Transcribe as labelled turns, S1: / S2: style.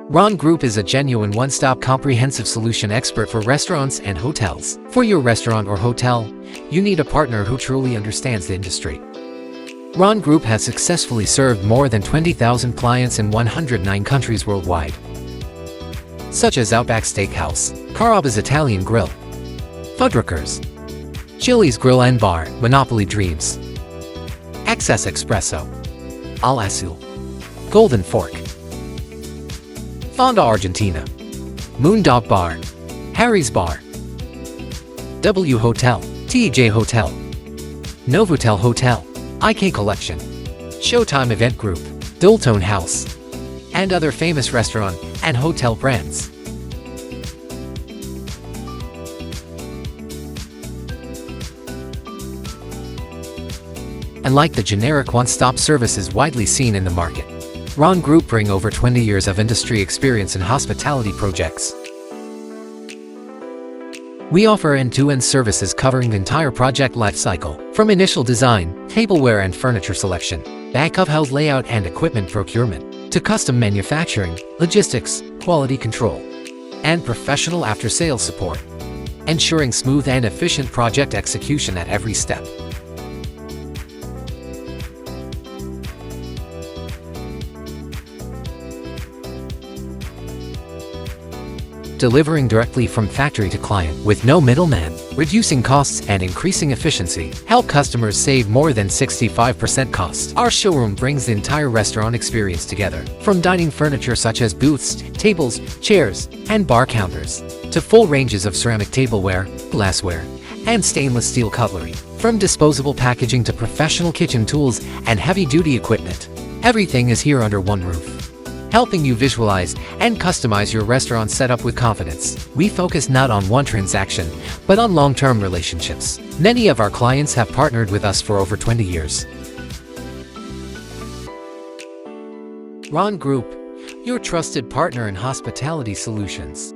S1: Rongroup is a genuine one-stop comprehensive solution expert for restaurants and hotels. For your restaurant or hotel, you need a partner who truly understands the industry. Rongroup has successfully served more than 20,000 clients in 109 countries worldwide, such as Outback Steakhouse, Carrabba's Italian Grill, Fuddruckers, Chili's Grill and Bar, Monopoly Dreams, Access Espresso, Al Azul, Golden Fork, Fonda Argentina, Moondog Bar, Harry's Bar, W Hotel, TJ Hotel, Novotel Hotel, IK Collection, Showtime Event Group, Dultone House, and other famous restaurant and hotel brands. Unlike the generic one-stop services widely seen in the market, Rongroup bring over 20 years of industry experience in hospitality projects. We offer end-to-end services covering the entire project lifecycle, from initial design, tableware and furniture selection, back-of-house layout and equipment procurement, to custom manufacturing, logistics, quality control, and professional after-sales support, ensuring smooth and efficient project execution at every step. Delivering directly from factory to client with no middleman, reducing costs and increasing efficiency, help customers save more than 65% cost. Our showroom brings the entire restaurant experience together, from dining furniture such as booths, tables, chairs, and bar counters, to full ranges of ceramic tableware, glassware, and stainless steel cutlery. From disposable packaging to professional kitchen tools and heavy-duty equipment, everything is here under one roof, helping you visualize and customize your restaurant setup with confidence. We focus not on one transaction, but on long-term relationships. Many of our clients have partnered with us for over 20 years. Rongroup, your trusted partner in hospitality solutions.